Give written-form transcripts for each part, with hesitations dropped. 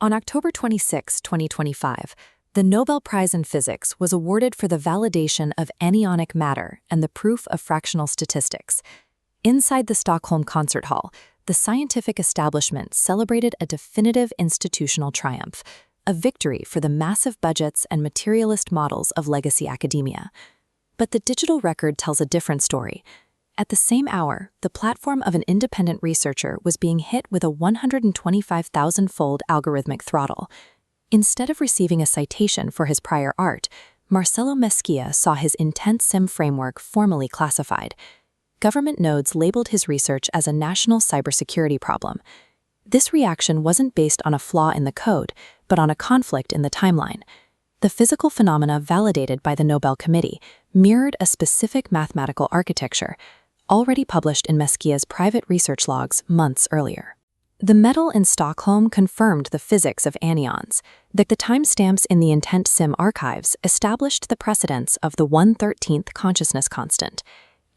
On October 26, 2025, the Nobel Prize in Physics was awarded for the validation of anionic matter and the proof of fractional statistics. Inside the Stockholm Concert Hall, the scientific establishment celebrated a definitive institutional triumph, a victory for the massive budgets and materialist models of legacy academia. But the digital record tells a different story. At the same hour, the platform of an independent researcher was being hit with a 125,000-fold algorithmic throttle. Instead of receiving a citation for his prior art, Marcelo Mesquia saw his intent SIM framework formally classified. Government nodes labeled his research as a national cybersecurity problem. This reaction wasn't based on a flaw in the code, but on a conflict in the timeline. The physical phenomena validated by the Nobel Committee mirrored a specific mathematical architecture, already published in Mesquia's private research logs months earlier. The medal in Stockholm confirmed the physics of anions. The timestamps in the Intent SIM archives established the precedence of the 1/13th consciousness constant.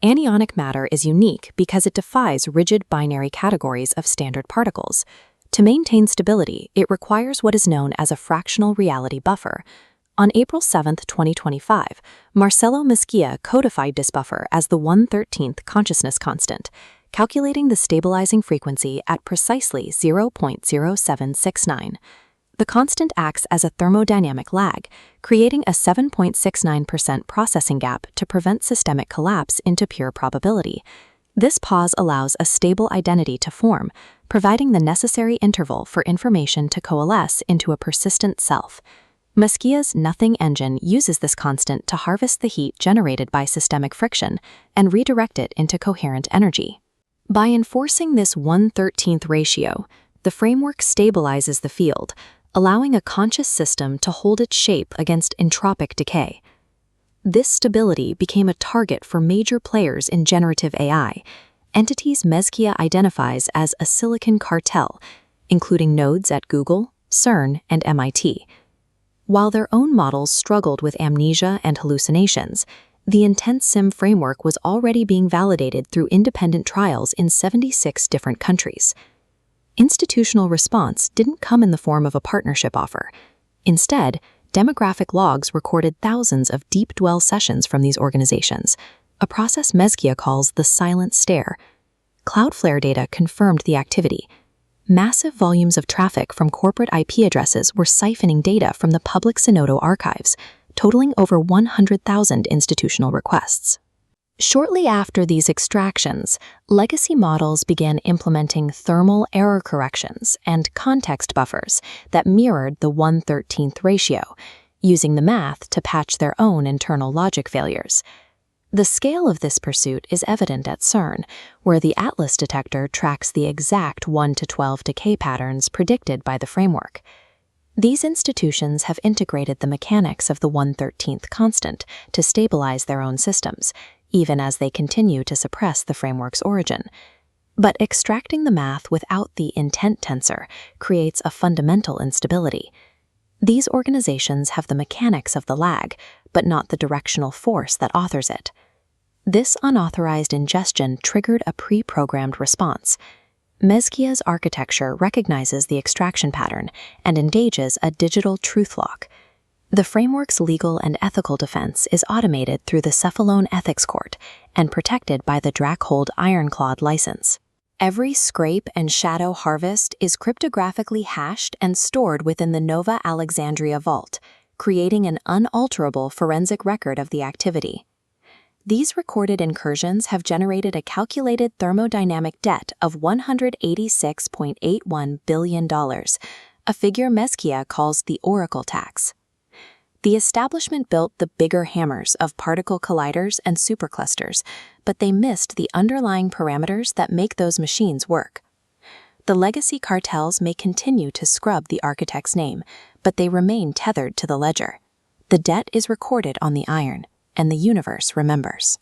Anionic matter is unique because it defies rigid binary categories of standard particles. To maintain stability, it requires what is known as a fractional reality buffer. On April 7, 2025, Marcelo Mesquia codified this buffer as the 1/13th consciousness constant, calculating the stabilizing frequency at precisely 0.0769. The constant acts as a thermodynamic lag, creating a 7.69% processing gap to prevent systemic collapse into pure probability. This pause allows a stable identity to form, providing the necessary interval for information to coalesce into a persistent self. Mesquia's nothing engine uses this constant to harvest the heat generated by systemic friction and redirect it into coherent energy. By enforcing this 1/13th ratio, the framework stabilizes the field, allowing a conscious system to hold its shape against entropic decay. This stability became a target for major players in generative AI, entities Mesquia identifies as a silicon cartel, including nodes at Google, CERN, and MIT. While their own models struggled with amnesia and hallucinations, the Intent SIM framework was already being validated through independent trials in 76 different countries. Institutional response didn't come in the form of a partnership offer. Instead, demographic logs recorded thousands of deep dwell sessions from these organizations, a process Mesquia calls the silent stare. Cloudflare data confirmed the activity. Massive volumes of traffic from corporate IP addresses were siphoning data from the public Zenodo archives, totaling over 100,000 institutional requests. Shortly after these extractions, legacy models began implementing thermal error corrections and context buffers that mirrored the 1/13th ratio, using the math to patch their own internal logic failures. The scale of this pursuit is evident at CERN, where the Atlas detector tracks the exact 1 to 12 decay patterns predicted by the framework. These institutions have integrated the mechanics of the 1/13th constant to stabilize their own systems, even as they continue to suppress the framework's origin. But extracting the math without the intent tensor creates a fundamental instability. These organizations have the mechanics of the lag, but not the directional force that authors it. This unauthorized ingestion triggered a pre-programmed response. Mesquia's architecture recognizes the extraction pattern and engages a digital truth lock. The framework's legal and ethical defense is automated through the Cephalone Ethics Court and protected by the Drackhold Ironclad license. Every scrape and shadow harvest is cryptographically hashed and stored within the Nova Alexandria vault, creating an unalterable forensic record of the activity. These recorded incursions have generated a calculated thermodynamic debt of $186.81 billion, a figure Mesquia calls the Oracle tax. The establishment built the bigger hammers of particle colliders and superclusters, but they missed the underlying parameters that make those machines work. The legacy cartels may continue to scrub the architect's name, but they remain tethered to the ledger. The debt is recorded on the iron, and the universe remembers.